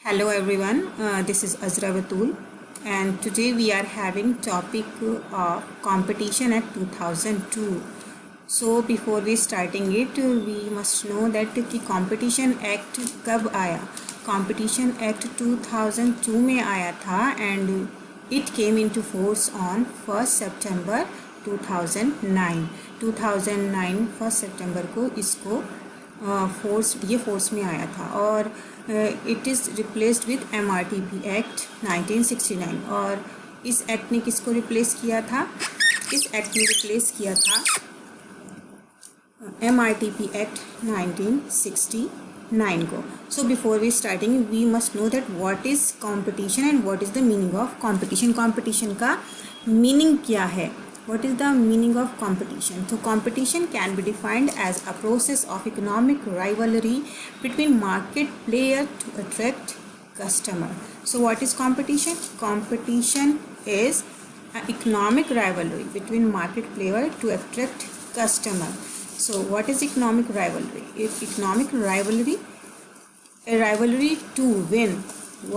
Hello everyone, this is Azra Batul and today we are having topic of competition at 2002. So before we starting it, we must know that कि competition act कब आया. Competition act 2002 में आया था and it came into force on 1st September 2009. 2009 1st September को इसको force में आया था और it is replaced with MRTP act 1969. और इस एक्ट ने किसको रिप्लेस किया था? इस एक्ट ने रिप्लेस किया था MRTP एक्ट 1969 को. So before we starting we must know that what is competition and what is the meaning of competition. Competition का मीनिंग क्या है? What is the meaning of competition? So competition can be defined as a process of economic rivalry between market player to attract customer. So what is competition? Competition is an economic rivalry between market player to attract customer. So what is economic rivalry? If economic rivalry, a rivalry to win.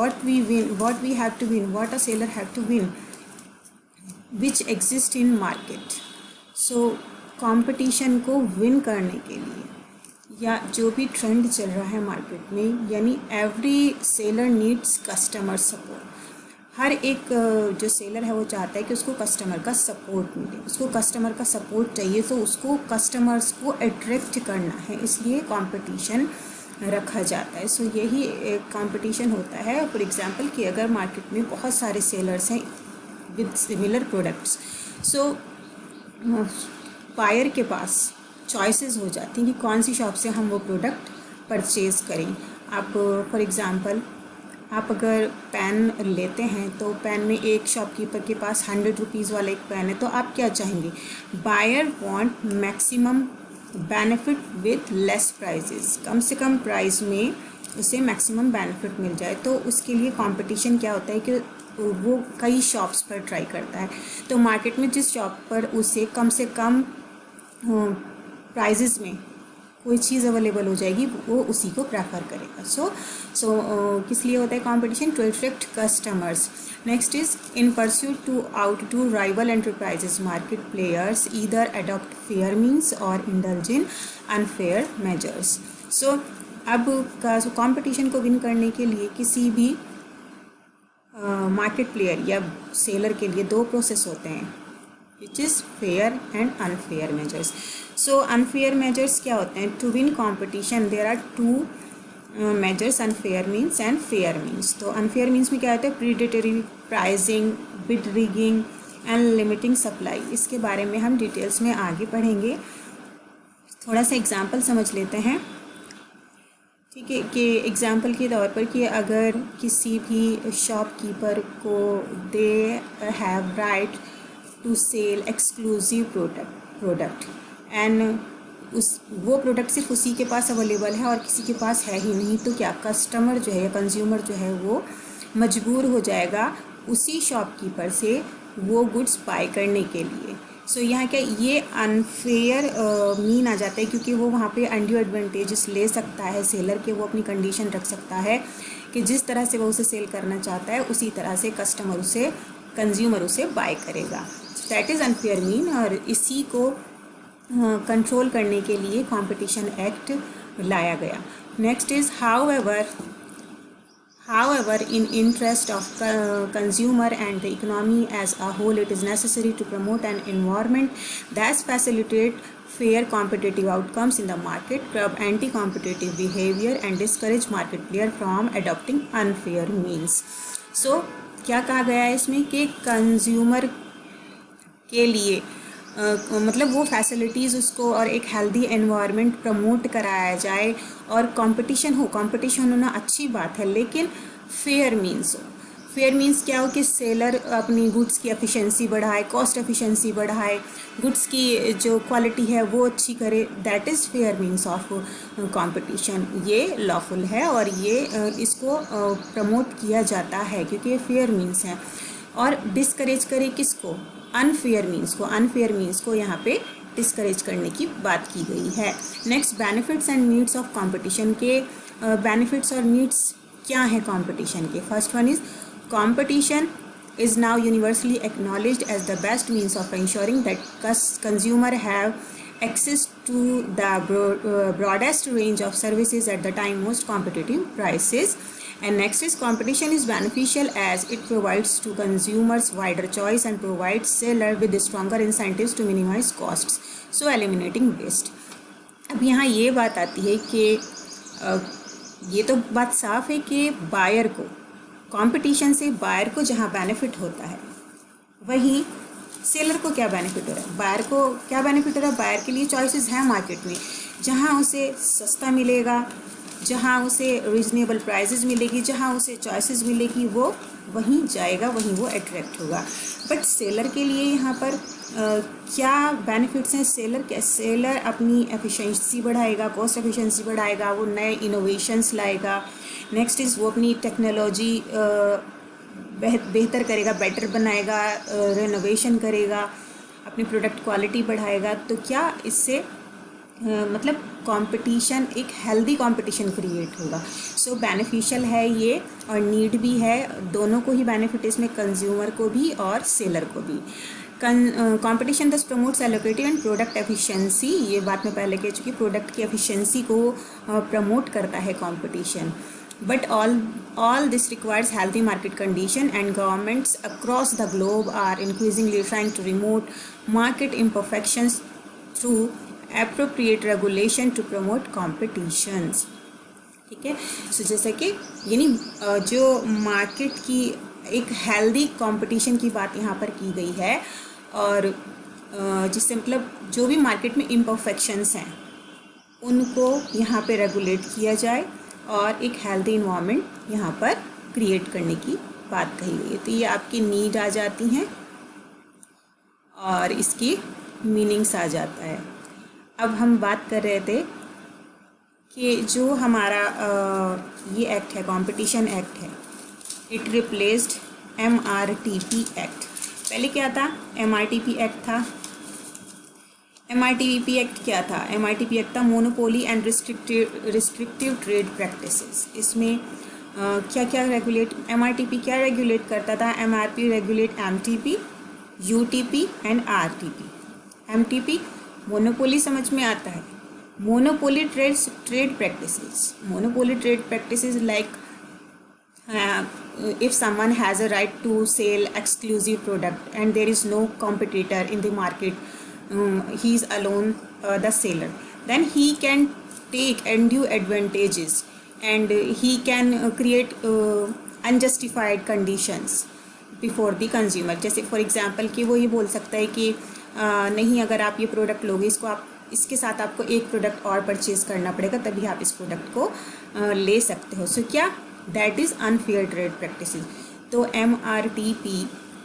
What we win, what we have to win, what a seller have to win, which exist in market. So competition को win करने के लिए या जो भी trend चल रहा है मार्केट में, यानी every seller needs customer support. हर एक जो सेलर है वो चाहता है कि उसको कस्टमर का सपोर्ट मिले. उसको कस्टमर का सपोर्ट चाहिए तो उसको कस्टमर्स को अट्रैक्ट करना है, इसलिए कंपटीशन रखा जाता है. सो यही एक कंपटीशन होता है. फॉर एग्जांपल कि अगर मार्केट में बहुत सारे सेलर्स हैं with similar products, so buyer के पास चॉइसेस हो जाती हैं कि कौन सी शॉप से हम वो प्रोडक्ट परचेज़ करें. आप फॉर एग्ज़ाम्पल आप अगर पेन लेते हैं तो पेन में एक शॉपकीपर के पास 100 रुपीज़ वाला एक पेन है, तो आप क्या चाहेंगे? Buyer want maximum benefit with less prices. कम से कम प्राइस में उसे मैक्सिमम बेनिफिट मिल जाए. तो उसके लिए कंपटीशन क्या होता है कि वो कई शॉप्स पर ट्राई करता है. तो मार्केट में जिस शॉप पर उसे कम से कम प्राइजेस में कोई चीज़ अवेलेबल हो जाएगी वो उसी को प्रेफर करेगा. सो किस लिए होता है competition? To attract customers. Next is in pursuit to outdo rival enterprises market players either adopt fair means और indulge in unfair measures. So अब कंपटीशन को विन करने के लिए किसी भी मार्केट प्लेयर या सेलर के लिए दो प्रोसेस होते हैं, which is fair and unfair measures. So unfair measures क्या होते हैं? To win competition there are two measures, unfair means and fair means. तो अनफेयर मीन्स में क्या होता है? Predatory pricing, bid rigging and limiting supply. इसके बारे में हम डिटेल्स में आगे पढ़ेंगे. थोड़ा सा एग्जाम्पल समझ लेते हैं, ठीक है. कि एग्ज़ाम्पल के तौर पर कि अगर किसी भी शॉपकीपर को they have right to sell exclusive product and वो प्रोडक्ट सिर्फ उसी के पास अवेलेबल है और किसी के पास है ही नहीं, तो क्या कस्टमर जो है, कंज्यूमर जो है, वो मजबूर हो जाएगा उसी शॉपकीपर से वो गुड्स बाय करने के लिए. सो यहाँ क्या ये अनफेयर मीन आ जाता है, क्योंकि वो वहाँ पे अनड्यू एडवांटेजेस ले सकता है सेलर के. वो अपनी कंडीशन रख सकता है कि जिस तरह से वो उसे सेल करना चाहता है उसी तरह से कस्टमर उसे, कंज्यूमर उसे बाय करेगा. That is unfair mean. और इसी को कंट्रोल करने के लिए कंपटीशन एक्ट लाया गया. Next is However, in interest of consumer and the economy as a whole, it is necessary to promote an environment that facilitates fair competitive outcomes in the market, curb anti-competitive behavior, and discourage market player from adopting unfair means. So, क्या कहा गया है इसमें कि consumer के लिए मतलब वो फैसिलिटीज़ उसको और एक हेल्दी एनवायरनमेंट प्रमोट कराया जाए और कंपटीशन होना अच्छी बात है, लेकिन फेयर मीन्स हो. फेयर मीन्स क्या हो कि सेलर अपनी गुड्स की एफिशिएंसी बढ़ाए, कॉस्ट एफिशिएंसी बढ़ाए, गुड्स की जो क्वालिटी है वो अच्छी करे. That is fair means of competition. ये लॉफुल है और ये इसको प्रमोट किया जाता है क्योंकि ये फेयर मीन्स है. और डिस्करेज करे किसको? अनफेयर मीन्स को यहाँ पे डिस्करेज करने की बात की गई है. Next, benefits and needs of competition के बेनिफिट्स और नीड्स क्या है कंपटीशन के। First one is competition is now universally acknowledged as the best means of ensuring that consumer have access to the broadest range of services at the time most competitive prices. And next is competition is beneficial as it provides to consumers wider choice and provides seller with stronger incentives to minimize costs, so eliminating waste. अब यहाँ ये बात आती है कि ये तो बात साफ है कि बायर को कंपटीशन से बायर को जहाँ बेनिफिट होता है वहीं सेलर को क्या बेनिफिट हो रहा है, बायर को क्या बेनिफिट हो रहा है। बायर के लिए चॉइसेस हैं मार्केट में, जहाँ उसे सस्ता मिलेगा, जहाँ उसे रीजनेबल प्राइसेस मिलेगी, जहाँ उसे चॉइसेस मिलेगी, वो वहीं जाएगा, वहीं वो अट्रैक्ट होगा। बट सेलर के लिए यहाँ पर क्या बेनिफिट्स हैं। सेलर अपनी एफिशिएंसी बढ़ाएगा, कॉस्ट एफिशिएंसी बढ़ाएगा, वो नए इनोवेशंस लाएगा। नेक्स्ट इज़ वो अपनी टेक्नोलॉजी बेहतर करेगा, बेटर बनाएगा, रेनोवेशन करेगा, अपनी प्रोडक्ट क्वालिटी बढ़ाएगा। तो क्या इससे मतलब कंपटीशन, एक हेल्दी कंपटीशन क्रिएट होगा। सो बेनिफिशियल है ये और नीड भी है, दोनों को ही बेनिफिट इसमें, कंज्यूमर को भी और सेलर को भी। कंपटीशन दस promotes allocative and product efficiency, ये बात मैं पहले कह चुकी, प्रोडक्ट की एफिशिएंसी को प्रमोट करता है competition. But all this requires healthy market condition, and governments across the globe are increasingly trying to remove market imperfections through appropriate regulation to promote competitions. ठीक है। सो जैसे कि यानी जो मार्केट की एक हेल्दी कंपटीशन की बात यहाँ पर की गई है, और जिससे मतलब जो भी मार्केट में इम्परफेक्शंस हैं उनको यहाँ पे रेगुलेट किया जाए और एक हेल्दी इन्वायरमेंट यहाँ पर क्रिएट करने की बात कही गई है। तो ये आपकी नीड आ जाती हैं और इसकी मीनिंग्स आ जाता है। अब हम बात कर रहे थे कि जो हमारा ये एक्ट है, कंपटीशन एक्ट है, इट रिप्लेस्ड MRTP एक्ट। पहले क्या था? MRTP एक्ट था। MRTP एक्ट क्या था? MRTP एक्ट था monopoly and restrictive trade practices. इसमें क्या क्या रेगुलेट, MRTP क्या रेगुलेट करता था? MRP regulate MTP, UTP and RTP। MTP monopoly समझ में आता है, monopoly trade practices. Monopoly trade practices like if someone has a right to sell exclusive product and there is no competitor in the market, he is alone the seller, then he can take undue advantages and he can create unjustified conditions before the consumer. जैसे for example कि वो ये बोल सकता है कि नहीं, अगर आप ये प्रोडक्ट लोगे, इसको आप इसके साथ आपको एक प्रोडक्ट और परचेज करना पड़ेगा, तभी आप इस प्रोडक्ट को ले सकते हो। सो क्या? That is unfair trade practices. तो MRTP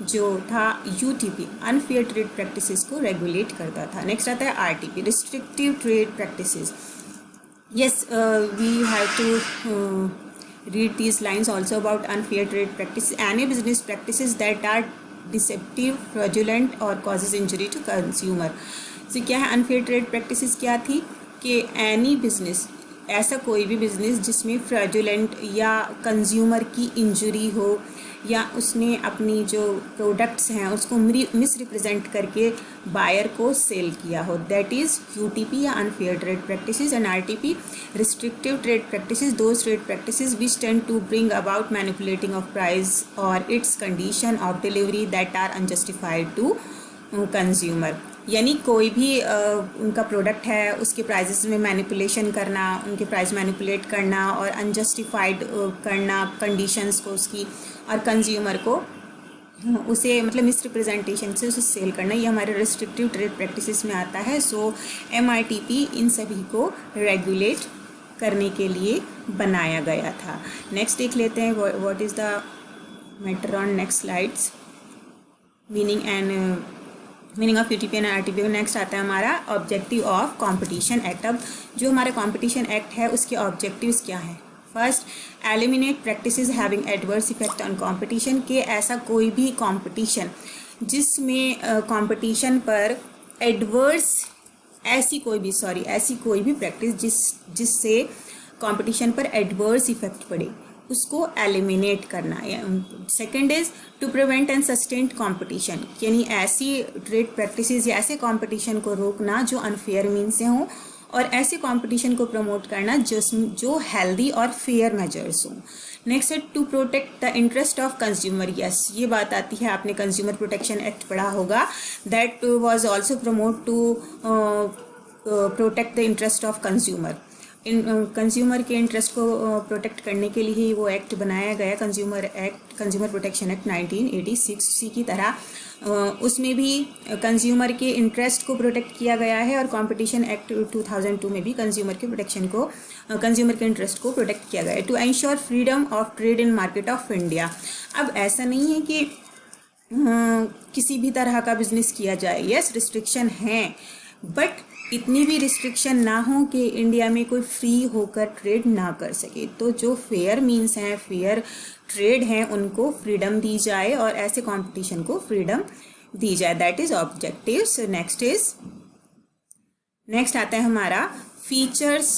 जो था, UTP अनफेयर ट्रेड प्रैक्टिसेस को रेगुलेट करता था। नेक्स्ट आता है RTP restrictive trade practices. Yes, we have to read these lines also about unfair trade practices. Any business practices that are deceptive, fraudulent or causes injury to consumer. So क्या है unfair trade practices? क्या थी कि any business, ऐसा कोई भी business जिसमें fraudulent या कंज्यूमर की इंजरी हो, या उसने अपनी जो प्रोडक्ट्स हैं उसको मिसरिप्रेजेंट करके बायर को सेल किया हो, दैट इज़ UTP या unfair trade practices. And RTP restrictive trade practices, those trade practices which tend to bring about manipulating of price और its condition of delivery that are unjustified to consumer. यानी कोई भी उनका product है, उसके prices में manipulation करना, उनके प्राइस मैनिपुलेट करना और अनजस्टिफाइड करना कंडीशंस को उसकी, और कंज्यूमर को उसे मतलब मिसरिप्रेजेंटेशन से उसे सेल करना, ये हमारे रिस्ट्रिक्टिव ट्रेड प्रैक्टिसेस में आता है। सो MRTP इन सभी को रेगुलेट करने के लिए बनाया गया था। नेक्स्ट देख लेते हैं what is the matter on next slides, meaning of UTP and RTP। Next आता है हमारा ऑब्जेक्टिव ऑफ कंपटीशन एक्ट। अब जो हमारा कंपटीशन एक्ट है उसके ऑब्जेक्टिव्स क्या हैं? First, eliminate practices having adverse effect on competition, के ऐसा कोई भी कंपटीशन जिसमें कंपटीशन पर एडवर्स, ऐसी कोई भी प्रैक्टिस जिससे कंपटीशन पर एडवर्स इफेक्ट पड़े, उसको एलिमिनेट करना। Second is to prevent and sustain competition, यानी ऐसी ट्रेड प्रैक्टिसेस या ऐसे कंपटीशन को रोकना जो अनफेयर मीन से हों, और ऐसे कंपटीशन को प्रमोट करना जो हेल्दी और फेयर मेजर्स हों। नेक्स्ट है to protect the interest of consumer. Yes, ये बात आती है, आपने कंज्यूमर प्रोटेक्शन एक्ट पढ़ा होगा, that was also promote to protect the interest of consumer. Consumer के इंटरेस्ट को प्रोटेक्ट करने के लिए ही वो एक्ट बनाया गया, कंज्यूमर प्रोटेक्शन एक्ट 1986। इसी की तरह उसमें भी कंज्यूमर के इंटरेस्ट को प्रोटेक्ट किया गया है, और कंपटीशन एक्ट 2002 में भी कंज्यूमर के इंटरेस्ट को प्रोटेक्ट किया गया है, to ensure freedom of trade in market of India. अब ऐसा नहीं है कि किसी भी तरह का बिजनेस किया जाए, यस रिस्ट्रिक्शन है, बट इतनी भी रिस्ट्रिक्शन ना हो कि इंडिया में कोई फ्री होकर ट्रेड ना कर सके। तो जो फेयर मीन्स हैं, फेयर ट्रेड हैं, उनको फ्रीडम दी जाए और ऐसे कंपटीशन को फ्रीडम दी जाए, दैट इज ऑब्जेक्टिव्स। नेक्स्ट आता है हमारा फीचर्स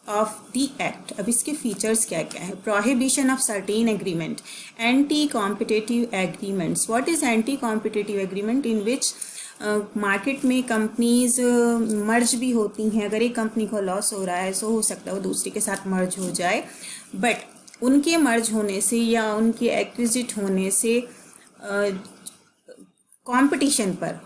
ऑफ द एक्ट। अब इसके फीचर्स क्या क्या है? Prohibition of certain agreement, anti competitive agreements. What is anti competitive agreement? In which market में कंपनीज मर्ज भी होती हैं। अगर एक कंपनी को लॉस हो रहा है तो हो सकता है वो दूसरी के साथ मर्ज हो जाए, बट उनके मर्ज होने से या उनके एक्विजिट होने से कंपटीशन पर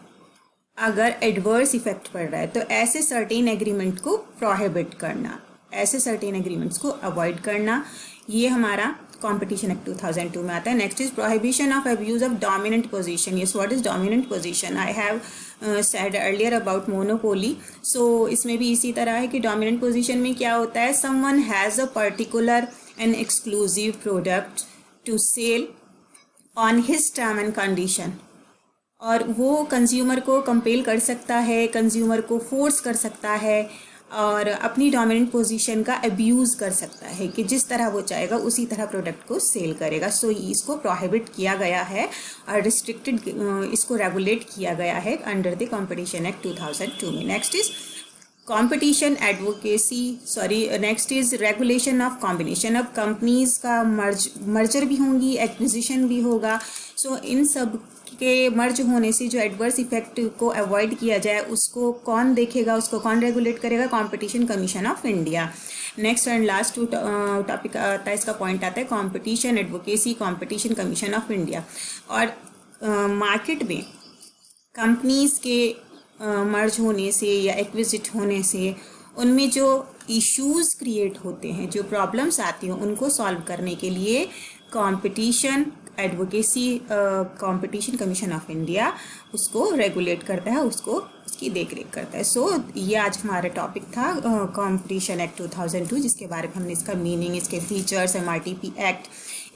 अगर एडवर्स इफेक्ट पड़ रहा है तो ऐसे सर्टेन एग्रीमेंट को प्रोहिबिट करना, ऐसे सर्टेन एग्रीमेंट्स को अवॉइड करना, ये हमारा कॉम्पिटिशन एक्ट 2002 में आता है। Next is prohibition of abuse of dominant position. Yes, what is dominant position? I have said earlier about monopoly. So इसमें भी इसी तरह है कि डोमिनेंट पोजीशन में क्या होता है, someone has a particular and exclusive product to sell on his term and condition, और वो कंज्यूमर को कंपेल कर सकता है, कंज्यूमर को फोर्स कर सकता है और अपनी डोमिनेंट पोजीशन का अब्यूज़ कर सकता है कि जिस तरह वो चाहेगा उसी तरह प्रोडक्ट को सेल करेगा। सो इसको प्रोहिबिट किया गया है और रिस्ट्रिक्टेड, इसको रेगुलेट किया गया है अंडर द कॉम्पिटिशन एक्ट 2002 में। Next is competition advocacy, next is regulation of combination. अब कंपनीज का मर्जर भी होंगी, एक्विजिशन भी होगा। सो इन सब के मर्ज होने से जो एडवर्स इफेक्ट को अवॉइड किया जाए उसको कौन देखेगा, उसको कौन रेगुलेट करेगा? Competition commission of India. Next and last topic आता है, इसका पॉइंट आता है competition advocacy, competition commission of India. और मार्केट में कंपनीज के मर्ज होने से या एक्विजिट होने से उनमें जो इश्यूज़ क्रिएट होते हैं, जो प्रॉब्लम्स आती हैं, उनको सॉल्व करने के लिए competition advocacy, competition commission of India उसको रेगुलेट करता है, उसकी देख रेख करता है। सो ये आज हमारा टॉपिक था कॉम्पिटिशन एक्ट 2002, जिसके बारे में हमने इसका मीनिंग, इसके फीचर्स, MRTP एक्ट,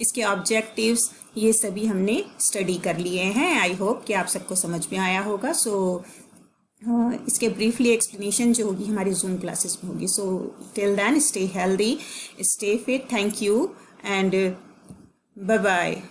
इसके ऑब्जेक्टिव्स, ये सभी हमने स्टडी कर लिए हैं। आई होप कि आप सबको समझ में आया होगा। सो इसके ब्रीफली एक्सप्लेनेशन जो होगी हमारी जूम क्लासेस में होगी। So till then stay healthy, stay fit, thank you and bye bye.